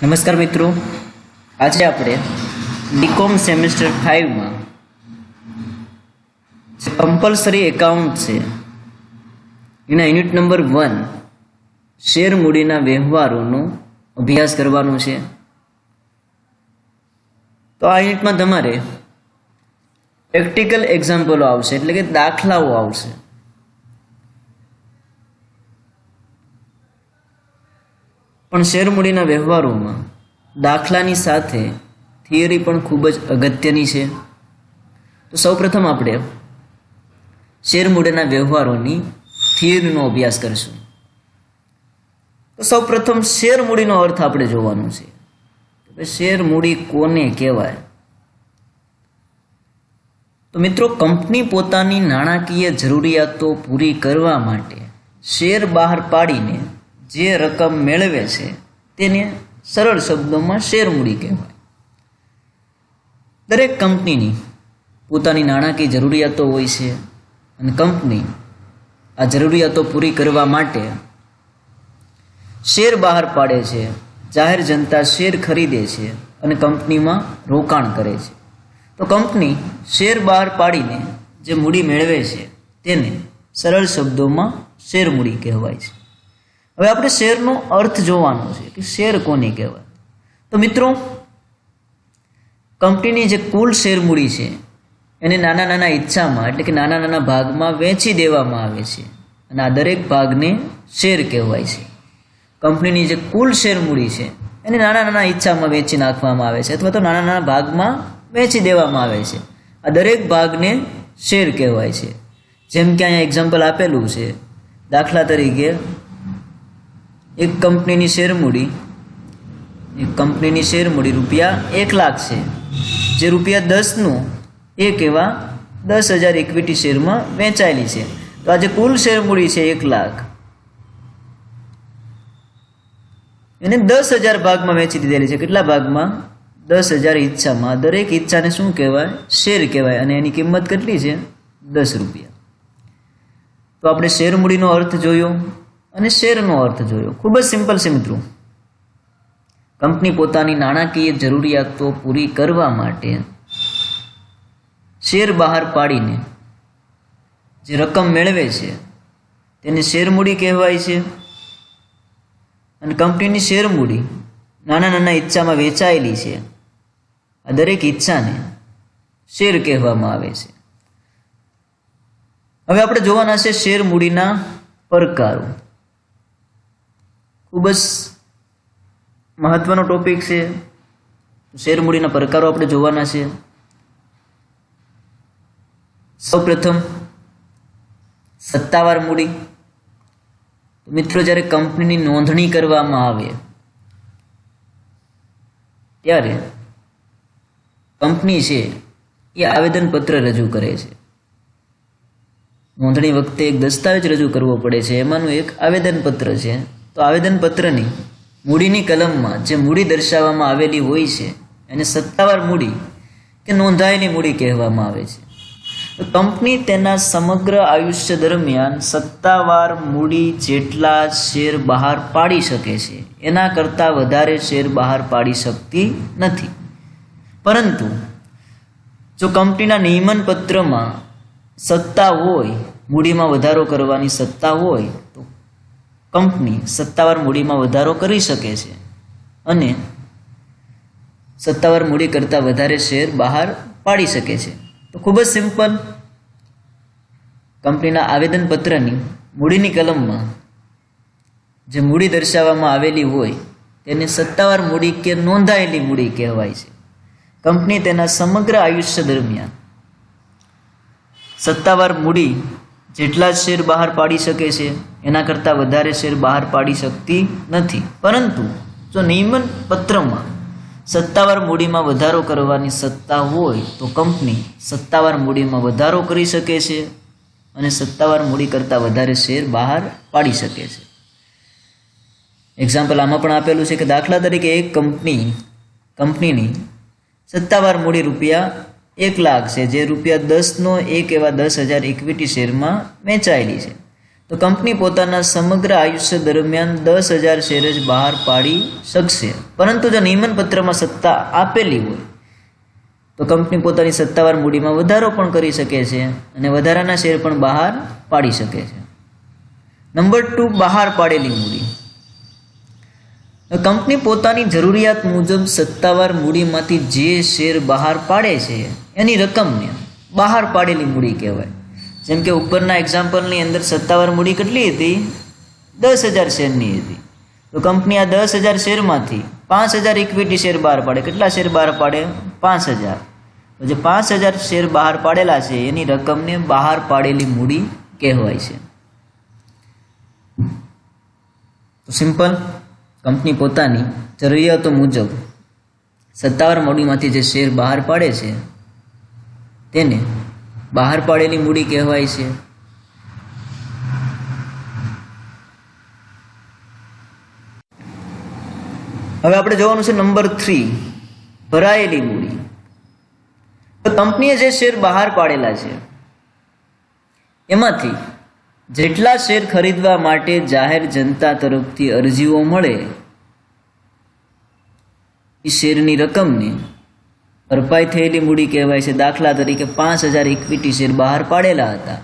નમસ્કાર મિત્રો, આજે આપણે બીકોમ સેમેસ્ટર 5માં કમ્પલસરી એકાઉન્ટ છે એના યુનિટ નંબર 1 શેર મૂડીના વ્યવહારોનો અભ્યાસ કરવાનો છે। તો આ યુનિટમાં તમારે પ્રેક્ટિકલ એક્ઝામ્પલો આવશે, એટલે કે દાખલાઓ આવશે। પણ શેર મૂડીના વ્યવહારોમાં દાખલાની સાથે થિયરી પણ ખૂબ જ અગત્યની છે। તો સૌપ્રથમ આપણે શેર મૂડીના વ્યવહારોની થિયરીનો અભ્યાસ કરીશું। તો સૌપ્રથમ શેર મૂડીનો અર્થ આપણે જોવાનો છે કે શેર મૂડી કોને કહેવાય। તો મિત્રો, કંપની પોતાની નાણાકીય જરૂરિયાતો પૂરી કરવા માટે શેર બહાર પાડીને જે રકમ મેળવે છે તેને સરળ શબ્દોમાં શેર મૂડી કહેવાય। દરેક કંપનીની પોતાની નાણાકીય જરૂરિયાતો હોય છે અને કંપની આ જરૂરિયાતો પૂરી કરવા માટે શેર બહાર પાડે છે, જાહેર જનતા શેર ખરીદે છે અને કંપનીમાં રોકાણ કરે છે। તો કંપની શેર બહાર પાડીને જે મૂડી મેળવે છે તેને સરળ શબ્દોમાં શેર મૂડી કહેવાય છે। હવે આપણે શેરનો અર્થ જોવાનો છે કે શેર કોને કહેવાય। તો મિત્રો, કંપનીની જે કુલ શેર મૂડી છે એને નાના નાના હિસ્સામાં, એટલે કે નાના નાના ભાગમાં વેચી દેવામાં આવે છે અને આ દરેક ભાગને શેર કહેવાય છે। કંપનીની જે કુલ શેર મૂડી છે એને નાના નાના હિસ્સામાં વેચી નાખવામાં આવે છે અથવા તો નાના નાના ભાગમાં વેચી દેવામાં આવે છે। આ દરેક ભાગને શેર કહેવાય છે। જેમ કે અહીંયા એક્ઝામ્પલ આપેલું છે, દાખલા તરીકે એક કંપનીની શેર મૂડી રૂપિયા 1 લાખ છે, જે રૂપિયા 10નું એક એવા 10,000 ઇક્વિટી શેરમાં વેચાયેલી છે। તો આ જે કુલ શેર મૂડી છે 1 લાખ, એને 10,000 ભાગમાં વેચી દીધેલી છે। કેટલા ભાગમાં? 10,000 હિસ્સામાં। દરેક હિસ્સાને શું કહેવાય? શેર કહેવાય અને એની કિંમત કેટલી છે? 10 રૂપિયા। તો આપણે શેર મૂડીનો અર્થ જોયો અને શેરનો અર્થ જોયો। ખૂબ જ સિમ્પલ છે મિત્રો। કંપની પોતાની નાણાકીય જરૂરિયાતો પૂરી કરવા માટે શેર બહાર પાડીને જે રકમ મેળવે છે તેને શેર મૂડી કહેવાય છે અને કંપનીની શેર મૂડી નાના નાના હિસ્સામાં વેચાયેલી છે। આ દરેક હિસ્સાને શેર કહેવામાં આવે છે। હવે આપણે જોવાના છે શેર મૂડીના પ્રકારો। ખૂબ જ મહત્વનો ટોપિક છે। શેર મૂડીના પ્રકારો આપણે જોવાના છે। સૌપ્રથમ સત્તાવાર મૂડી। મિત્રો, જ્યારે કંપનીની નોંધણી કરવામાં આવે ત્યારે કંપની છે એ આવેદનપત્ર રજૂ કરે છે। નોંધણી વખતે એક દસ્તાવેજ રજૂ કરવો પડે છે, એમાંનું એક આવેદનપત્ર છે। તો આવેદનપત્રની મૂડીની કલમમાં જે મૂડી દર્શાવવામાં આવેલી હોય છે એને સત્તાવાર મૂડી કે નોંધાયેલી મૂડી કહેવામાં આવે છે। તો કંપની તેના સમગ્ર આયુષ્ય દરમિયાન સત્તાવાર મૂડી જેટલા શેર બહાર પાડી શકે છે એના કરતાં વધારે શેર બહાર પાડી શકતી નથી। પરંતુ જો કંપનીના નિયમન પત્રમાં સત્તા હોય, મૂડીમાં વધારો કરવાની સત્તા હોય, તો કંપની સત્તાવાર મૂડીમાં વધારો કરી શકે છે અને સત્તાવાર મૂડી કરતાં વધારે શેર બહાર પાડી શકે છે। તો ખૂબ જ સિમ્પલ, કંપનીના આવેદનપત્રની મૂડીની કલમમાં જે મૂડી દર્શાવવામાં આવેલી હોય તેને સત્તાવાર મૂડી કે નોંધાયેલી મૂડી કહેવાય છે। કંપની તેના સમગ્ર આયુષ્ય દરમિયાન સત્તાવાર મૂડી જેટલા જ શેર બહાર પાડી શકે છે એના કરતાં વધારે શેર બહાર પાડી શકતી નથી। પરંતુ જો નિયમન પત્રમાં સત્તાવાર મૂડીમાં વધારો કરવાની સત્તા હોય તો કંપની સત્તાવાર મૂડીમાં વધારો કરી શકે છે અને સત્તાવાર મૂડી કરતાં વધારે શેર બહાર પાડી શકે છે। એક્ઝામ્પલ આમાં પણ આપેલું છે કે દાખલા તરીકે એક કંપનીની સત્તાવાર મૂડી રૂપિયા 1 લાખ છે, જે રૂપિયા 10નો એક એવા 10,000 ઇક્વિટી શેરમાં વેચાયેલી છે। તો તો કંપની પોતાના સમગ્ર આયુષ્ય દરમિયાન 10,000 શેર જ બહાર પાડી શકશે. પરંતુ જો નિયમન પત્રમાં સત્તા આપેલી હોય તો કંપની પોતાની સત્તાવાર મૂડીમાં વધારો પણ કરી શકે છે અને વધારાના શેર પણ બહાર પાડી શકે છે. નંબર 2, બહાર પાડેલી મૂડી. કંપની પોતાની જરૂરિયાત મુજબ સત્તાવાર મૂડીમાંથી જે શેર બહાર પાડે છે એની રકમને બહાર પાડેલી મૂડી કહેવાય. જેમ કે ઉપરના એક્ઝામ્પલની અંદર સત્તાવાર મૂડી કેટલી હતી? 10,000 શેરની હતી. તો કંપની આ 10,000 શેરમાંથી 5,000 ઇક્વિટી શેર બહાર પાડે. કેટલા શેર બહાર પાડે? 5,000. તો જે 5,000 શેર બહાર પાડેલા છે એની રકમને બહાર પાડેલી મૂડી કહેવાય છે. તો સિમ્પલ, કંપની પોતાની જરૂરિયાતો મુજબ સત્તાવાર મૂડીમાંથી જે શેર બહાર પાડે છે તેને બહાર પાડેલી મૂડી કહેવાય છે. હવે આપણે જોવાનું છે નંબર 3, ભરાયેલી મૂડી. તો કંપનીએ જે શેર બહાર પાડેલા છે એમાંથી જેટલા શેર ખરીદવા માટે જાહેર જનતા તરફથી અરજીઓ મળે એ શેરની રકમને ભરપાઈ થયેલી મૂડી કહેવાય છે. દાખલા તરીકે 5,000 ઇક્વિટી શેર બહાર પાડેલા હતા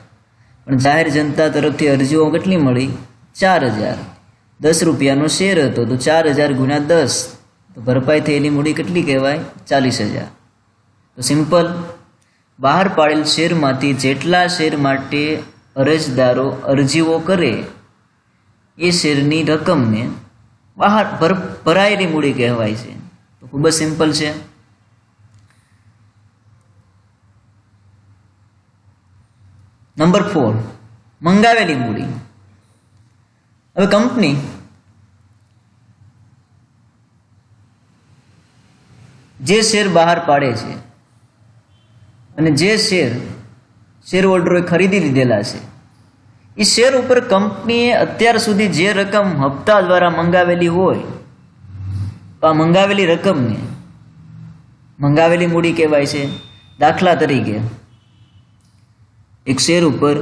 પણ જાહેર જનતા તરફથી અરજીઓ કેટલી મળી? 4,000. 10 રૂપિયાનો શેર હતો તો 4,000 ગુણ્યા 10, તો ભરપાઈ થયેલી મૂડી કેટલી કહેવાય? 40,000. તો સિમ્પલ, બહાર પાડેલ શેરમાંથી જેટલા શેર માટે અરજદારો અરજીઓ કરે એ શેરની રકમને બહાર ભરાયેલી મૂડી કહેવાય છે. તો ખૂબ જ સિમ્પલ છે. નંબર 4, મંગાવેલી મૂડી. હવે કંપની જે શેર બહાર પાડે છે અને જે શેર હોલ્ડરોએ ખરીદી લીધેલા છે એ શેર ઉપર કંપનીએ અત્યાર સુધી જે રકમ હપ્તા દ્વારા મંગાવેલી હોય તો આ મંગાવેલી રકમને મંગાવેલી મૂડી કહેવાય છે. દાખલા તરીકે એક શેર ઉપર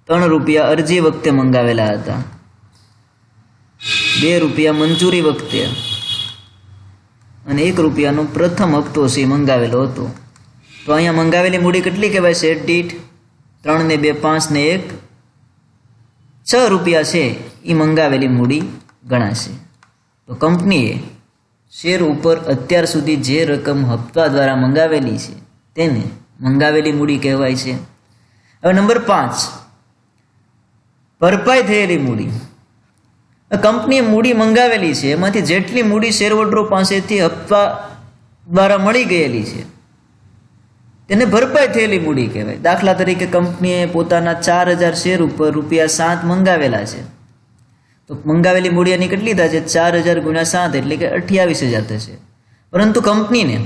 3 રૂપિયા અરજી વખતે મંગાવેલા હતા, 2 રૂપિયા મંજૂરી વખતે અને 1 રૂપિયાનો પ્રથમ હપ્તો છે મંગાવેલો હતો. તો અહીંયા મંગાવેલી મૂડી કેટલી કહેવાય? શેર દીઠ 3 ને 2 5 ને 1 6 રૂપિયા છે એ મંગાવેલી મૂડી ગણાશે. તો કંપનીએ શેર ઉપર અત્યાર સુધી જે રકમ હપ્તા દ્વારા મંગાવેલી છે તેને મંગાવેલી મૂડી કહેવાય છે. હવે નંબર 5, ભરપાઈ થયેલી મૂડી. કંપનીએ મૂડી મંગાવેલી છે એમાંથી જેટલી મૂડી શેરહોલ્ડરો પાસેથી હપ્તા દ્વારા મળી ગયેલી છે તેને ભરપાઈ થયેલી મૂડી કહેવાય. દાખલા તરીકે કંપનીએ પોતાના 4,000 શેર ઉપર ₹7 મંગાવેલા છે તો મંગાવેલી મૂડી એની કેટલી થશે? 4,000 ગુણ્યા 7 એટલે કે 28,000 થશે. પરંતુ કંપનીને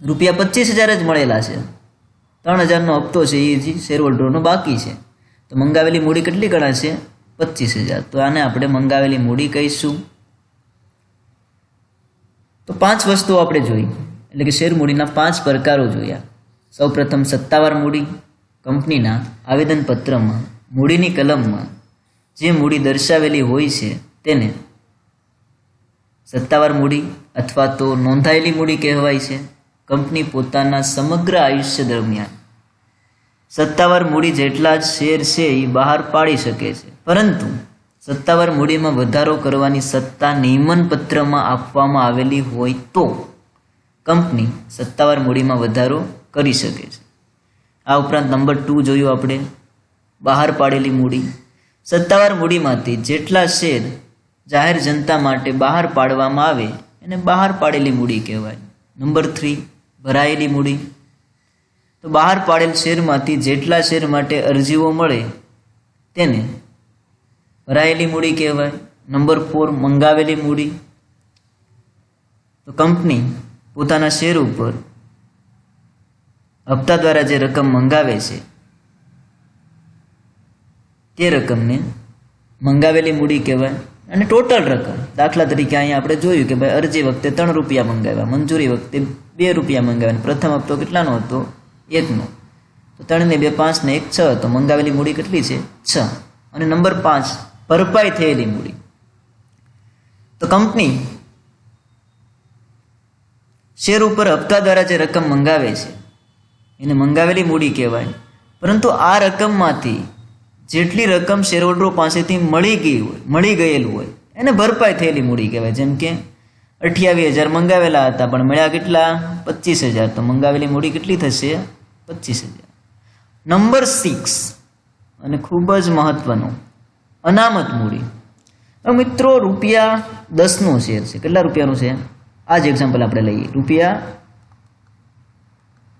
₹25,000 જ મળેલા છે, 3,000નો હપ્તો છે એ જે શેરહોલ્ડરોનો બાકી છે. તો મંગાવેલી મૂડી કેટલી ગણાશે? 25,000. તો આને આપણે મંગાવેલી મૂડી કહીશું. તો 5 વસ્તુઓ આપણે જોઈ, એટલે કે શેર મૂડીના 5 પ્રકારો જોયા. સૌપ્રથમ સત્તાવાર મૂડી. કંપનીના આવેદનપત્રમાં મૂડીની કલમમાં જે મૂડી દર્શાવેલી હોય છે તેને સત્તાવાર મૂડી અથવા તો નોંધાયેલી મૂડી કહેવાય છે. કંપની પોતાના સમગ્ર આયુષ્ય દરમિયાન સત્તાવાર મૂડી જેટલા જ શેર છે એ બહાર પાડી શકે છે, પરંતુ સત્તાવાર મૂડીમાં વધારો કરવાની સત્તા નિયમન પત્રમાં આપવામાં આવેલી હોય તો કંપની સત્તાવાર મૂડીમાં વધારો કરી શકે છે. આ ઉપરાંત નંબર 2 જોયું આપણે, બહાર પાડેલી મૂડી. સત્તાવાર મૂડીમાંથી જેટલા શેર જાહેર જનતા માટે બહાર પાડવામાં આવે એને બહાર પાડેલી મૂડી કહેવાય. નંબર 3, ભરાયેલી મૂડી. તો બહાર પાડેલ શેરમાંથી જેટલા શેર માટે અરજીઓ મળે તેને ભરાયેલી મૂડી કહેવાય. નંબર 4, મંગાવેલી મૂડી. તો કંપની પોતાના શેર ઉપર હપ્તા દ્વારા જે રકમ મંગાવે છે તે રકમને મંગાવેલી મૂડી કહેવાય. અને ટોટલ રકમ, દાખલા તરીકે અહીંયા આપણે જોયું કે ભાઈ અરજી વખતે 3 રૂપિયા મંગાવ્યા, મંજૂરી વખતે 2 રૂપિયા મંગાવ્યા, પ્રથમ હપ્તો કેટલાનો હતો? 1નો. તો 3 ને 2 5 ને 1 6, તો મંગાવેલી મૂડી કેટલી છે? 6. અને નંબર 5 ભરપાઈ થયેલી મૂડી. તો કંપની શેર ઉપર હપ્તા દ્વારા જે રકમ મંગાવે છે એને મંગાવેલી મૂડી કહેવાય. પરંતુ આ રકમમાંથી જેટલી રકમ શેરહોલ્ડરો પાસેથી મળી ગયેલું હોય એને ભરપાઈ થયેલી મૂડી કહેવાય. જેમ કે 28,000 મંગાવેલા હતા પણ મળ્યા કેટલા? 25,000. તો મંગાવેલી મૂડી કેટલી થશે? 25,000. નંબર 6 અને ખૂબ જ મહત્વનું, અનામત મૂડી. હવે મિત્રો ₹10નો શેર છે. કેટલા રૂપિયાનું છે? આ જ એક્ઝામ્પલ આપણે લઈએ.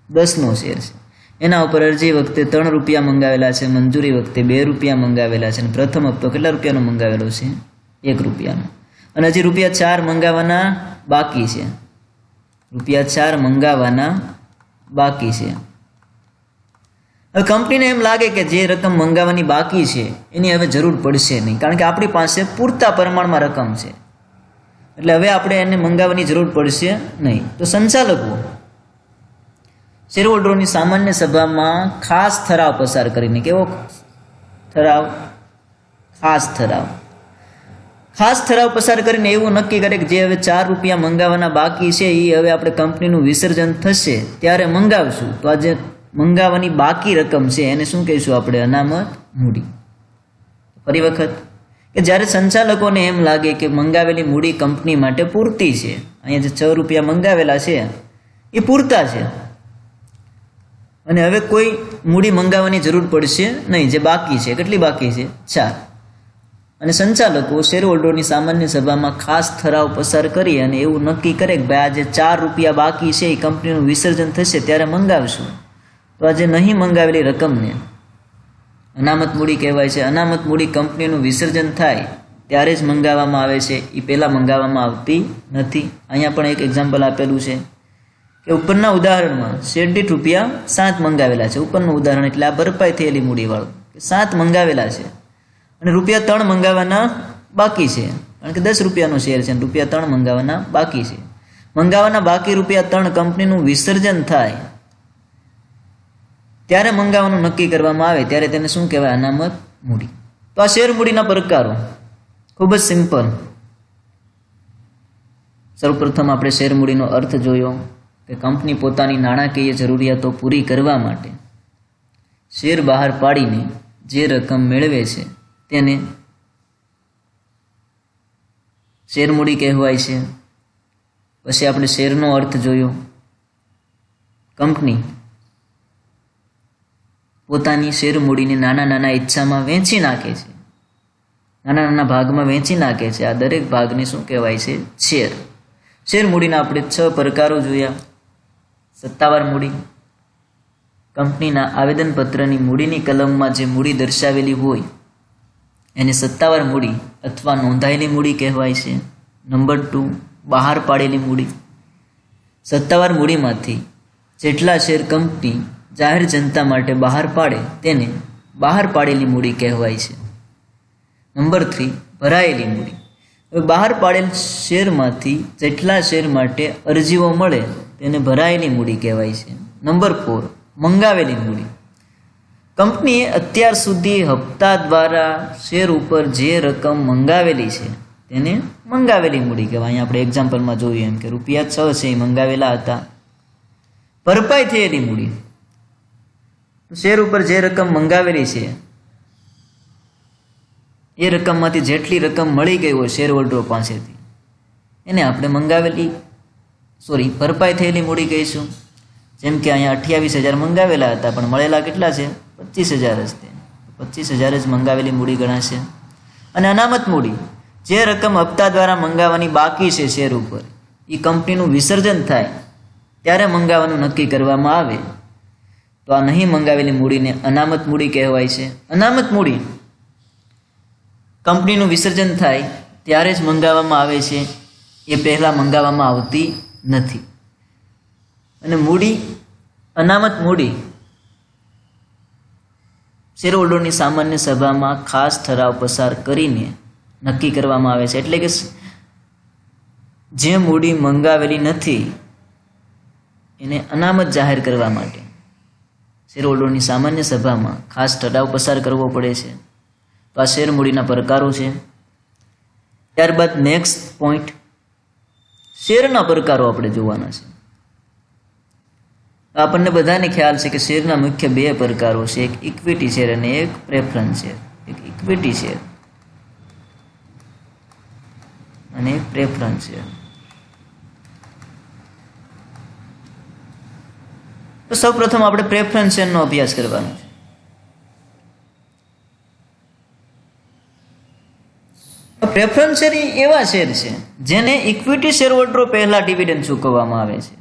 ₹10નો શેર છે. એના ઉપર અરજી વખતે ₹3 મંગાવેલા છે, મંજૂરી વખતે ₹2 મંગાવેલા છે, અને પ્રથમ હપ્તો કેટલા રૂપિયાનો મંગાવેલો છે? ₹1. અને હજી ₹4 મંગાવવાના બાકી છે. ₹4 મંગાવવાના બાકી છે. હવે કંપનીને એમ લાગે કે જે રકમ મંગાવવાની બાકી છે એની હવે જરૂર પડશે નહીં, કારણ કે આપણી પાસે પૂરતા પ્રમાણમાં રકમ છે, એટલે હવે આપણે એને મંગાવવાની જરૂર પડશે નહીં. તો સંચાલકો શેરહોલ્ડરોની સામાન્ય સભામાં ખાસ ઠરાવ પસાર કરીને, કેવો ઠરાવ? ખાસ ઠરાવ પસાર કરીને એવું નક્કી કરે કે જે હવે ₹4 મંગાવવાના બાકી છે એ હવે આપણે કંપનીનું વિસર્જન થશે ત્યારે મંગાવશું. તો આ જે મંગાવવાની બાકી રકમ છે એને શું કહીશું આપણે? અનામત મૂડી. ફરી વખત, કે જ્યારે સંચાલકોને એમ લાગે કે મંગાવેલી મૂડી કંપની માટે પૂરતી છે, અહીંયા જે ₹6 મંગાવેલા છે એ પૂરતા છે અને હવે કોઈ મૂડી મંગાવવાની જરૂર પડશે નહીં, જે બાકી છે. કેટલી બાકી છે? 4. અને સંચાલકો શેરહોલ્ડરોની સામાન્ય સભામાં ખાસ ઠરાવ પસાર કરી અને એવું નક્કી કરે કે ભાઈ આ જે ₹4 બાકી છે એ કંપનીનું વિસર્જન થશે ત્યારે મંગાવશું. તો આ જે નહીં મંગાવેલી રકમને અનામત મૂડી કહેવાય છે. અનામત મૂડી કંપનીનું વિસર્જન થાય ત્યારે જ મંગાવવામાં આવે છે, એ પહેલાં મંગાવવામાં આવતી નથી. અહીંયા પણ એક એક્ઝામ્પલ આપેલું છે કે ઉપરના ઉદાહરણમાં શેર દીઠ ₹7 મંગાવેલા છે. ઉપરનું ઉદાહરણ એટલે આ ભરપાઈ થયેલી મૂડીવાળું, કે 7 મંગાવેલા છે અને ₹3 મંગાવવાના બાકી છે, કારણ કે ₹10નો શેર છે અને ₹3 મંગાવવાના બાકી છે. મંગાવવાના બાકી ₹3 કંપનીનું વિસર્જન થાય ત્યારે મંગાવવાનું નક્કી કરવામાં આવે ત્યારે તેને શું કહેવાય? અનામત મૂડી. તો આ શેર મૂડીના પ્રકારો ખૂબ જ સિમ્પલ. સૌપ્રથમ આપણે શેર મૂડીનો અર્થ જોયો કે કંપની પોતાની નાણાકીય જરૂરિયાતો પૂરી કરવા માટે શેર બહાર પાડીને જે રકમ મેળવે છે તેને શેર મૂડી કહેવાય છે. પછી આપણે શેરનો અર્થ જોયો. કંપની પોતાની શેર મૂડીને નાના નાના હિસ્સામાં વહેંચી નાખે છે, નાના નાના ભાગમાં વહેંચી નાખે છે. આ દરેક ભાગને શું કહેવાય છે? શેર. શેર મૂડીના આપણે 6 પ્રકારો જોયા. સત્તાવાર મૂડી, કંપનીના આવેદનપત્રની મૂડીની કલમમાં જે મૂડી દર્શાવેલી હોય એને સત્તાવાર મૂડી અથવા નોંધાયેલી મૂડી કહેવાય છે. નંબર 2, બહાર પાડેલી મૂડી. સત્તાવાર મૂડીમાંથી જેટલા શેર કંપની જાહેર જનતા માટે બહાર પાડે તેને બહાર પાડેલી મૂડી કહેવાય છે. નંબર 3, ભરાયેલી મૂડી. હવે બહાર પાડેલ શેરમાંથી જેટલા શેર માટે અરજીઓ મળે તેને ભરાયેલી મૂડી કહેવાય છે. નંબર 4, મંગાવેલી મૂડી. કંપનીએ અત્યાર સુધી હપ્તા દ્વારા શેર ઉપર જે રકમ મંગાવેલી છે તેને મંગાવેલી મૂડી કહેવાય. અહીંયા આપણે એક્ઝામ્પલમાં જોયું એમ કે ₹6 છે એ મંગાવેલા હતા. ભરપાઈ થયેલી મૂડી, શેર ઉપર જે રકમ મંગાવેલી છે એ રકમમાંથી જેટલી રકમ મળી ગઈ હોય શેર હોલ્ડરો પાસેથી એને આપણે ભરપાઈ થયેલી મૂડી કહીશું. જેમ કે અહીંયા 28,000 મંગાવેલા હતા પણ મળેલા કેટલા છે? 25,000 જ. 25,000 જ મંગાવેલી મૂડી ગણાશે. અને અનામત મૂડી, જે રકમ હપ્તા દ્વારા મંગાવવાની બાકી છે શેર ઉપર, એ કંપનીનું વિસર્જન થાય ત્યારે મંગાવવાનું નક્કી કરવામાં આવે તો આ નહીં મંગાવેલી મૂડીને અનામત મૂડી કહેવાય છે. અનામત મૂડી કંપનીનું વિસર્જન થાય ત્યારે જ મંગાવવામાં આવે છે, એ પહેલાં મંગાવવામાં આવતી નથી. અને અનામત મૂડી શેર હોલ્ડરની સામાન્ય સભામાં ખાસ ઠરાવ પસાર કરીને નક્કી કરવામાં આવે છે. એટલે કે જે મૂડી મંગાવેલી નથી એને અનામત જાહેર કરવા માટે શેર હોલ્ડરની સામાન્ય સભામાં ખાસ ઠરાવ પસાર કરવો પડે છે. તો આ શેર મૂડીના પ્રકારો છે. ત્યારબાદ નેક્સ્ટ પોઈન્ટ, શેરના પ્રકારો આપણે જોવાના છે. આપણને બધાને ખ્યાલ છે કે શેરના મુખ્ય બે પ્રકારો છે, એક ઇક્વિટી શેર અને એક પ્રેફરન્સ શેર. એક ઇક્વિટી શેર અને એક પ્રેફરન્સ શેર. તો સૌપ્રથમ આપણે પ્રેફરન્સ શેરનો અભ્યાસ કરવાનો છે. પ્રેફરન્સ શેર એવા શેર છે જેને ઇક્વિટી શેર હોલ્ડરો પહેલા ડિવિડન્ડ ચૂકવવામાં આવે છે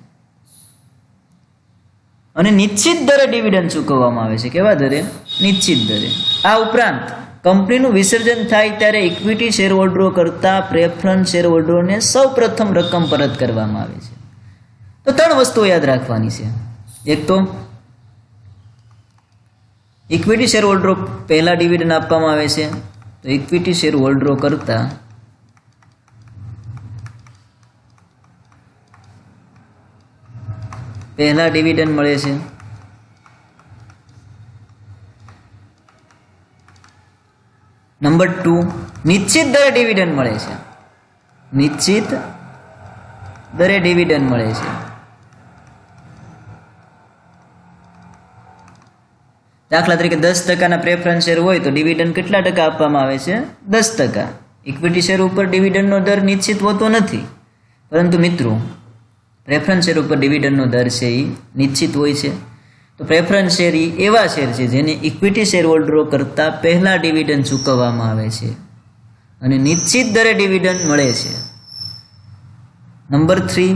અને નિશ્ચિત દરે ડિવિડન્ડ ચૂકવવામાં આવે છે. કેવા દરે? નિશ્ચિત દરે. આ ઉપરાંત કંપનીનું વિસર્જન થાય ત્યારે ઇક્વિટી શેર હોલ્ડરો કરતાં પ્રેફરન્સ શેર હોલ્ડરોને સૌ પ્રથમ રકમ પરત કરવામાં આવે છે. તો 3 વસ્તુઓ યાદ રાખવાની છે. એક તો ઇક્વિટી શેર હોલ્ડરો પહેલા ડિવિડન્ડ આપવામાં આવે છે, તો ઇક્વિટી શેર હોલ્ડરો કરતાં પહેલા ડિવિડન્ડ મળે છે. નંબર 2, નિશ્ચિત દરે ડિવિડન્ડ મળે છે. નિશ્ચિત દરે ડિવિડન્ડ મળે છે. દાખલા તરીકે 10% પ્રેફરન્સ શેર હોય તો ડિવિડન્ડ કેટલા ટકા આપવામાં આવે છે? 10%. ઇક્વિટી શેર ઉપર ડિવિડન્ડનો દર નિશ્ચિત હોતો નથી, પરંતુ મિત્રો પ્રેફરન્સ શેર ઉપર ડિવિડન્ડનો દર છે એ નિશ્ચિત હોય છે. તો પ્રેફરન્સ શેર એવા શેર છે જેને ઇક્વિટી શેર હોલ્ડરો કરતાં પહેલા ડિવિડન્ડ ચૂકવવામાં આવે છે અને નિશ્ચિત દરે ડિવિડન્ડ મળે છે. નંબર 3,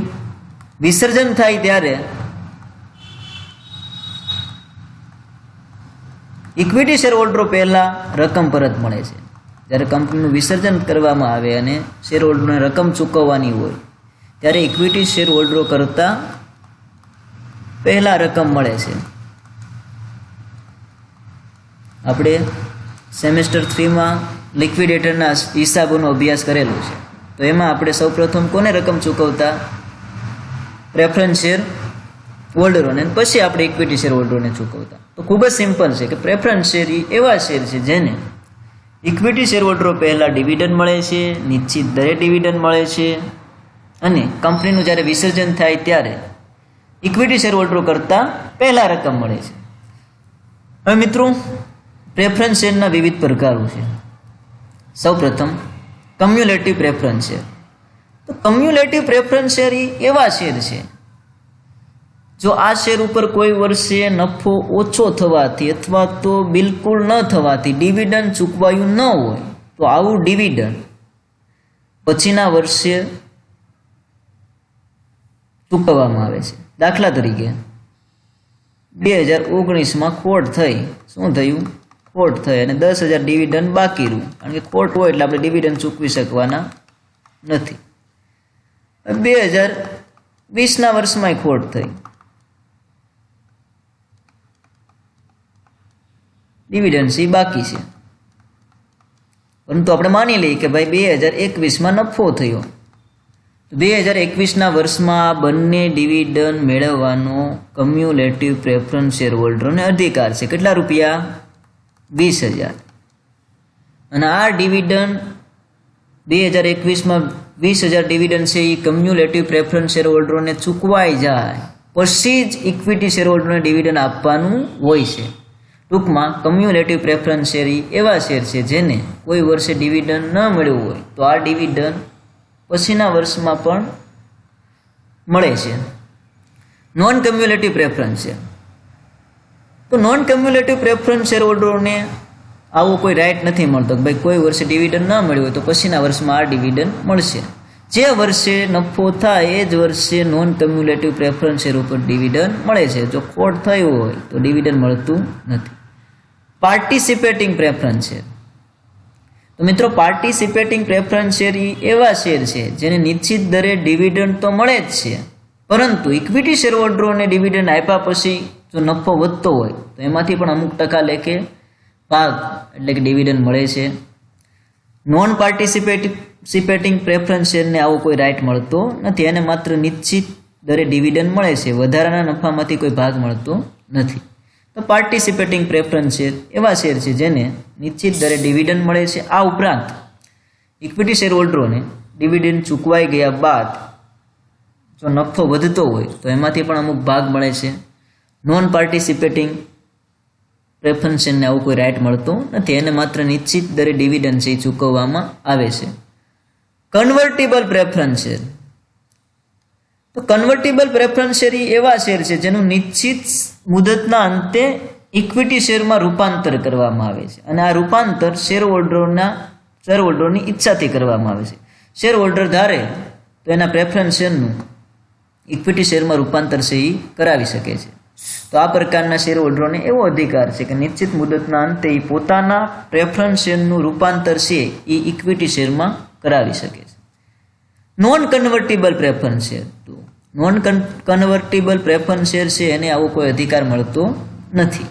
વિસર્જન થાય ત્યારે ઇક્વિટી શેર હોલ્ડરો પહેલા રકમ પરત મળે છે. જ્યારે કંપનીનું વિસર્જન કરવામાં આવે અને શેર હોલ્ડરોને રકમ ચૂકવવાની હોય ત્યારે ઇક્વિટી શેર હોલ્ડરો કરતાં પહેલા રકમ મળે છે. આપણે સેમેસ્ટર 3માં લિક્વિડેટરના હિસાબોનો અભ્યાસ કરેલો છે. તો એમાં આપણે સૌપ્રથમ કોને રકમ ચૂકવતા? પ્રેફરન્સ શેર હોલ્ડરોને, પછી આપણે ઇક્વિટી શેર હોલ્ડરોને ચૂકવતા. તો ખૂબ જ સિમ્પલ છે કે પ્રેફરન્સ શેર એવા શેર છે જેને ઇક્વિટી શેર હોલ્ડરો પહેલા ડિવિડન્ડ મળે છે, નિશ્ચિત દરે ડિવિડન્ડ મળે છે અને કંપનીનું જ્યારે વિસર્જન થાય ત્યારે ઇક્વિટી શેર હોલ્ડરો કરતાં પહેલા રકમ મળે છે. હવે મિત્રો પ્રેફરન્સ શેરના વિવિધ પ્રકારો છે. સૌપ્રથમ કમ્યુલેટિવ પ્રેફરન્સ શેર. તો કમ્યુલેટિવ પ્રેફરન્સ શેર એવા શેર છે જો આ શેર ઉપર કોઈ વર્ષે નફો ઓછો થવાથી અથવા તો બિલકુલ ન થવાથી ડિવિડન્ડ ચૂકવાયું ન હોય તો આવું ડિવિડન્ડ પછીના વર્ષે ચૂકવવામાં આવે છે. દાખલા તરીકે 2019માં ખોટ થઈ. શું થયું? ખોટ થઈ અને 10,000 ડિવિડન્ડ બાકી રહ્યું. કારણ કે ખોટ હોય એટલે આપણે ડિવિડન્ડ ચૂકવી શકવાના નથી. 2020ના વર્ષમાં ખોટ થઈ, ડિવિડન્ડ એ બાકી છે, પરંતુ આપણે માની લઈએ કે ભાઈ 2021માં નફો થયો. 2021ના વર્ષમાં બંને ડિવિડન્ડ મેળવવાનો કમ્યુલેટિવ પ્રેફરન્સ શેર હોલ્ડરોને અધિકાર છે. કેટલા રૂપિયા? 20,000. અને આ ડિવિડન્ડ 2021માં 20,000 ડિવિડન્ડ છે એ કમ્યુલેટિવ પ્રેફરન્સ શેર હોલ્ડરોને ચૂકવાઈ જાય પછી જ ઇક્વિટી શેર હોલ્ડરોને ડિવિડન્ડ આપવાનું હોય છે. ટૂંકમાં કમ્યુલેટિવ પ્રેફરન્સ શેર એવા શેર છે જેને કોઈ વર્ષે ડિવિડન્ડ ન મળ્યું હોય તો આ ડિવિડન્ડ પછીના વર્ષમાં પણ મળે છે. Non cumulative preference share. તો નોન કમ્યુલેટિવ પ્રેફરન્સ શેર હોલ્ડરોને આવો કોઈ રાઇટ નથી મળતો કે ભાઈ કોઈ વર્ષે ડિવિડન્ડ ન મળ્યું હોય તો પછીના વર્ષમાં આ ડિવિડન્ડ મળશે. જે વર્ષે નફો થાય એ જ વર્ષે નોન કમ્યુલેટિવ પ્રેફરન્સ શેર ઉપર ડિવિડન્ડ મળે છે. જો ખોટ થયું હોય તો ડિવિડન્ડ મળતું નથી. Participating preference share. તો મિત્રો પાર્ટિસિપેટિંગ પ્રેફરન્સ શેર એવા શેર છે જેને નિશ્ચિત દરે ડિવિડન્ડ તો મળે જ છે, પરંતુ ઇક્વિટી શેર હોલ્ડરોને ડિવિડન્ડ આપ્યા પછી જો નફો વધતો હોય તો એમાંથી પણ અમુક ટકા લેખે ભાગ એટલે કે ડિવિડન્ડ મળે છે. નોન પાર્ટિસિપેટિંગ પ્રેફરન્સ શેરને આવો કોઈ રાઇટ મળતો નથી. એને માત્ર નિશ્ચિત દરે ડિવિડન્ડ મળે છે, વધારાના નફામાંથી કોઈ ભાગ મળતો નથી. તો પાર્ટિસિપેટિંગ પ્રેફરન્સ શેર એવા શેર છે જેને નિશ્ચિત દરે ડિવિડન્ડ મળે છે. આ ઉપરાંત ઇક્વિટી શેર હોલ્ડરોને ડિવિડન્ડ ચૂકવાઈ ગયા બાદ જો નફો વધતો હોય તો એમાંથી પણ અમુક ભાગ મળે છે. નોન પાર્ટિસિપેટિંગ પ્રેફરન્સ શેરને આવું કોઈ રાઇટ મળતો નથી, એને માત્ર નિશ્ચિત દરે ડિવિડન્ડ છે એ ચૂકવવામાં આવે છે. કન્વર્ટિબલ પ્રેફરન્સ શેર, તો કન્વર્ટિબલ પ્રેફરન્સ શેર એવા શેર છે જેનું નિશ્ચિત મુદતના અંતે ઇક્વિટી શેરમાં રૂપાંતર કરવામાં આવે છે અને આ રૂપાંતર શેર હોલ્ડરોની ઈચ્છાથી કરવામાં આવે છે. શેર હોલ્ડર ધારે તો એના પ્રેફરન્સ શેરનું ઇક્વિટી શેરમાં રૂપાંતર છે એ કરાવી શકે છે. તો આ પ્રકારના શેર હોલ્ડરોને એવો અધિકાર છે કે નિશ્ચિત મુદતના અંતે એ પોતાના પ્રેફરન્સ શેરનું રૂપાંતર છે એ ઇક્વિટી શેરમાં કરાવી શકે છે. નોન કન્વર્ટિબલ પ્રેફરન્સ શેર, તો નોન કન્વર્ટિબલ પ્રેફરન્સ શેર છે એને આવો કોઈ અધિકાર મળતો નથી.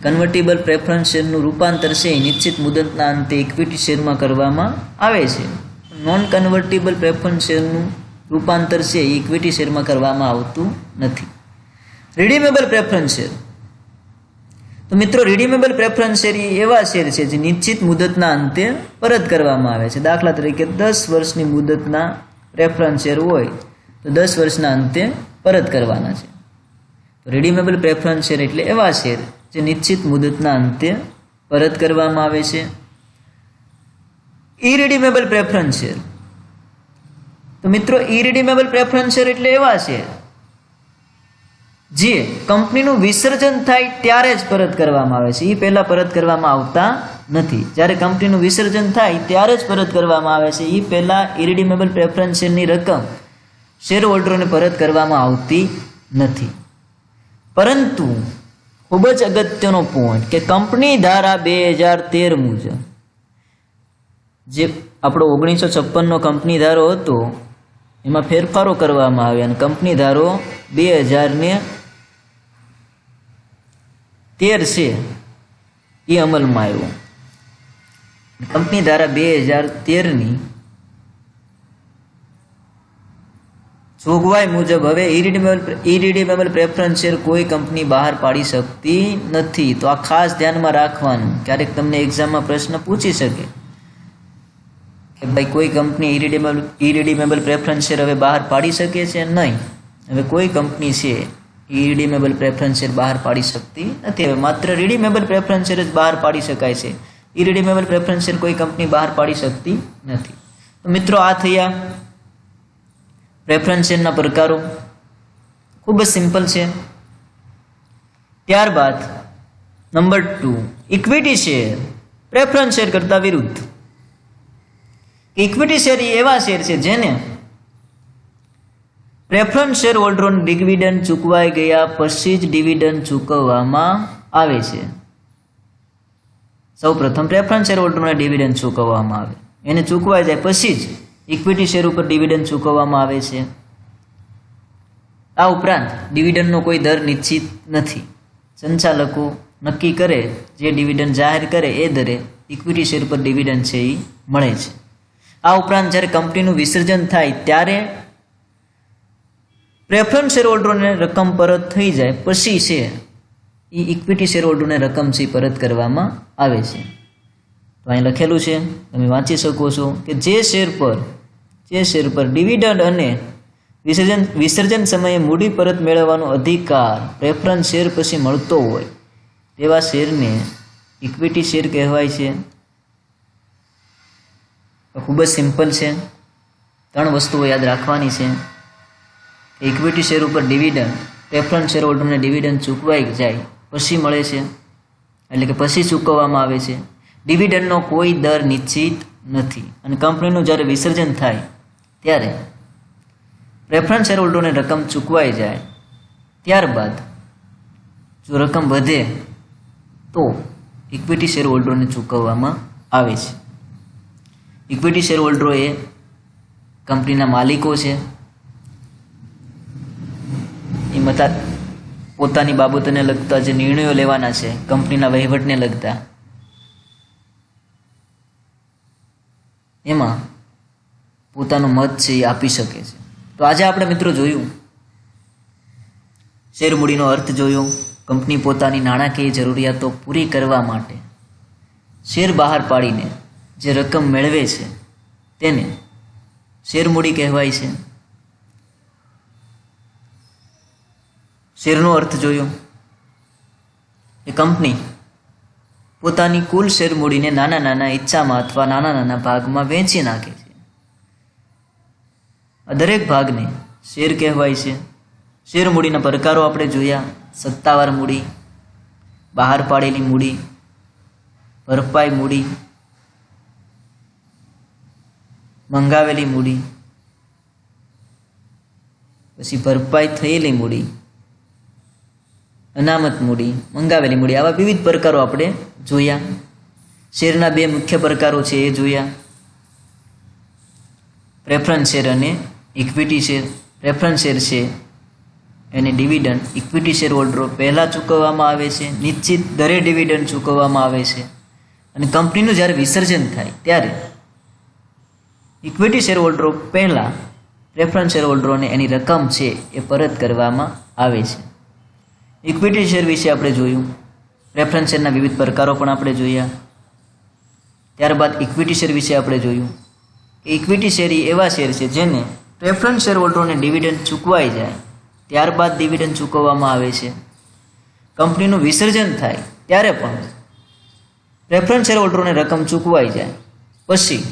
કન્વર્ટિબલ પ્રેફરન્સ શેરનું રૂપાંતર છે એ નિશ્ચિત મુદતના અંતે ઇક્વિટી શેરમાં કરવામાં આવે છે. નોન કન્વર્ટિબલ પ્રેફરન્સ શેરનું રૂપાંતર છે એ ઇક્વિટી શેરમાં કરવામાં આવતું નથી. રિડીમેબલ પ્રેફરન્સ શેર, તો મિત્રો રિડીમેબલ પ્રેફરન્સ શેર એવા શેર છે જે નિશ્ચિત મુદતના અંતે પરત કરવામાં આવે છે. દાખલા તરીકે 10 વર્ષની મુદતના પ્રેફરન્સ શેર હોય તો 10 વર્ષના અંતે પરત કરવાના છે. તો રિડીમેબલ પ્રેફરન્સ શેર એટલે એવા શેર જે નિશ્ચિત મુદતના અંતે પરત કરવામાં આવે છે. ઇરિડીમેબલ પ્રેફરન્સ શેર, તો મિત્રો ઇરિડીમેબલ પ્રેફરન્સ શેર એટલે એવા શેર જે કંપનીનું વિસર્જન થાય ત્યારે જ પરત કરવામાં આવે છે, એ પહેલા પરત કરવામાં આવતા નથી. જ્યારે કંપનીનું વિસર્જન થાય ત્યારે જ પરત કરવામાં આવે છે, એ પહેલા ઇરિડીમેબલ પ્રેફરન્સ શેરની રકમ શેર હોલ્ડરોને પરત કરવામાં આવતી નથી. પરંતુ ખૂબ જ અગત્યનો પોઈન્ટ કે કંપની ધારા 2013 મુજબ જે આપણો 1956નો કંપની ધારો હતો એમાં ફેરફારો કરવામાં આવ્યા અને કંપની ધારો 2013 છે એ અમલમાં આવ્યો. કંપની ધારા 2013ની જોગવાઈ મુજબ હવે ઇરિડીમેબલ પ્રેફરન્સ શેર કોઈ કંપની બહાર પાડી શકતી નથી. તો આ ખાસ ધ્યાનમાં રાખવાનું. ક્યારેક તમને એક્ઝામમાં પ્રશ્ન પૂછી શકે કે ભાઈ કોઈ કંપની ઇરિડીમેબલ પ્રેફરન્સ શેર હવે બહાર પાડી શકે છે? નહીં, હવે કોઈ કંપની છે ઇરિડીમેબલ પ્રેફરન્સ શેર બહાર પાડી શકતી નથી. હવે માત્ર રિડીમેબલ પ્રેફરન્સ શેર જ બહાર પાડી શકાય છે. ઇરિડીમેબલ પ્રેફરન્સ શેર કોઈ કંપની બહાર પાડી શકતી નથી. તો મિત્રો આ થયા પ્રેફરન્સ શેરના પ્રકારો, ખૂબ જ સિમ્પલ છે. ત્યારબાદ number 2 equity share preference share કરતા વિરુદ્ધ. ઇક્વિટી શેર એવા શેર છે જેને પ્રેફરન્સ શેર હોલ્ડરોને ડિવિડન્ડ ચૂકવાઈ ગયા પછી જ ડિવિડન્ડ ચૂકવવામાં આવે છે. સૌ પ્રથમ પ્રેફરન્સ શેર હોલ્ડરોને ડિવિડન્ડ ચૂકવવામાં આવે, એને ચૂકવાઈ જાય પછી જ ઇક્વિટી શેર ઉપર ડિવિડન્ડ ચૂકવવામાં આવે છે. આ ઉપરાંત ડિવિડન્ડનો કોઈ દર નિશ્ચિત નથી. સંચાલકો નક્કી કરે, જે ડિવિડન્ડ જાહેર કરે એ દરે ઇક્વિટી શેર પર ડિવિડન્ડ છે એ મળે છે. આ ઉપરાંત જ્યારે કંપનીનું વિસર્જન થાય ત્યારે પ્રેફરન્સ શેર હોલ્ડરોને રકમ પરત થઈ જાય પછી છે એ ઇક્વિટી શેર હોલ્ડરોને રકમ છે પરત કરવામાં આવે છે. તો અહીં લખેલું છે, તમે વાંચી શકો છો કે જે શેર પર ડિવિડન્ડ અને વિસર્જન સમયે મૂડી પરત મેળવવાનો અધિકાર પ્રેફરન્સ શેર પછી મળતો હોય તેવા શેરને ઇક્વિટી શેર કહેવાય છે. ખૂબ જ સિમ્પલ છે. 3 વસ્તુઓ યાદ રાખવાની છે. ઇક્વિટી શેર ઉપર ડિવિડન્ડ પ્રેફરન્સ શેર હોલ્ડરને ડિવિડન્ડ ચૂકવાઈ જાય પછી મળે છે, એટલે કે પછી ચૂકવવામાં આવે છે. ડિવિડન્ડનો કોઈ દર નિશ્ચિત નથી અને કંપનીનું જ્યારે વિસર્જન થાય ત્યારે પ્રેફરન્સ શેર હોલ્ડરોને રકમ ચૂકવાઈ જાય. ત્યારબાદ જો રકમ વધે તો ઇક્વિટી શેર હોલ્ડરોને ચૂકવવામાં આવે છે. ઇક્વિટી શેર હોલ્ડરો એ કંપનીના માલિકો છે. એ પોતાની બાબતોને લગતા જે નિર્ણયો લેવાના છે, કંપનીના વહીવટને લગતા, એમાં પોતાનો મત છે એ આપી શકે છે. તો આજે આપણે મિત્રો જોયું, શેર મૂડીનો અર્થ જોયો, કંપની પોતાની નાણાકીય જરૂરિયાતો પૂરી કરવા માટે શેર બહાર પાડીને જે રકમ મેળવે છે તેને શેર મૂડી કહેવાય છે. શેરનો અર્થ જોયો. એ કંપની પોતાની કુલ શેર મૂડીને નાના નાના હિસ્સામાં અથવા નાના નાના ભાગમાં વહેંચી નાખે છે. આ દરેક ભાગને શેર કહેવાય છે. શેર મૂડીના પ્રકારો આપણે જોયા. સત્તાવાર મૂડી, બહાર પાડેલી મૂડી, ભરપાઈ મૂડી, મંગાવેલી મૂડી, પછી ભરપાઈ થયેલી મૂડી, અનામત મૂડી, મંગાવેલી મૂડી, આવા વિવિધ પ્રકારો આપણે જોયા. શેરના બે મુખ્ય પ્રકારો છે એ જોયા, પ્રેફરન્સ શેર અને ઇક્વિટી શેર. પ્રેફરન્સ શેર છે એને ડિવિડન્ડ ઇક્વિટી શેર હોલ્ડરો પહેલાં ચૂકવવામાં આવે છે, નિશ્ચિત દરે ડિવિડન્ડ ચૂકવવામાં આવે છે, અને કંપનીનું જ્યારે વિસર્જન થાય ત્યારે ઇક્વિટી શેર હોલ્ડરો પહેલાં પ્રેફરન્સ શેર હોલ્ડરોને એની રકમ છે એ પરત કરવામાં આવે છે. ઇક્વિટી શેર વિશે આપણે જોયું. પ્રેફરન્સ શેરના વિવિધ પ્રકારો પણ આપણે જોયા. ત્યારબાદ ઇક્વિટી શેર વિશે આપણે જોયું કે ઇક્વિટી શેર એ એવા શેર છે જેને પ્રેફરન્સ શેર હોલ્ડરોને ડિવિડન્ડ ચૂકવાઈ જાય ત્યારબાદ ડિવિડન્ડ ચૂકવવામાં આવે છે. કંપનીનું વિસર્જન થાય ત્યારે પણ પ્રેફરન્સ શેર હોલ્ડરોને રકમ ચૂકવાઈ જાય પછી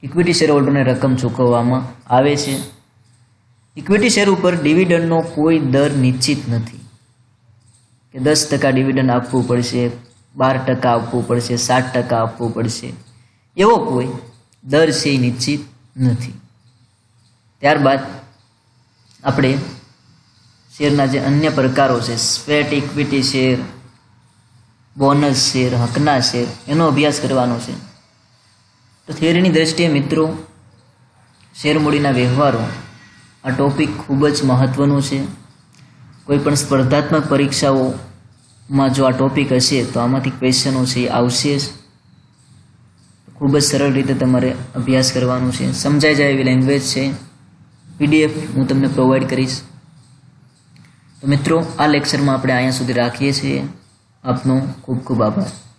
ઇક્વિટી શેર હોલ્ડરને રકમ ચૂકવવામાં આવે છે. ઇક્વિટી શેર ઉપર ડિવિડન્ડનો કોઈ દર નિશ્ચિત નથી કે 10% ડિવિડન્ડ આપવું પડશે, 12% આપવું પડશે, 7% આપવું પડશે, એવો કોઈ દર છે એ નિશ્ચિત નથી. ત્યારબાદ આપણે શેરના જે અન્ય પ્રકારો છે, sweat equity share, bonus share, હકના શેર, એનો અભ્યાસ કરવાનો છે. તો થિયરીની દ્રષ્ટિએ મિત્રો શેર મૂડીના વ્યવહારો આ ટોપિક ખૂબ જ મહત્ત્વનો છે. કોઈ પણ સ્પર્ધાત્મક પરીક્ષાઓમાં જો આ ટોપિક હશે તો આમાંથી ક્વેશ્ચનો છે એ આવશે જ. ખૂબ જ સરળ રીતે તમારે અભ્યાસ કરવાનો છે. સમજાઈ જાય એવી લેંગ્વેજ છે. PDF હું તમને પ્રોવાઈડ કરીશ. તો મિત્રો આ લેક્ચરમાં આપણે અહીંયા સુધી રાખીએ છીએ. આપનો ખૂબ ખૂબ આભાર.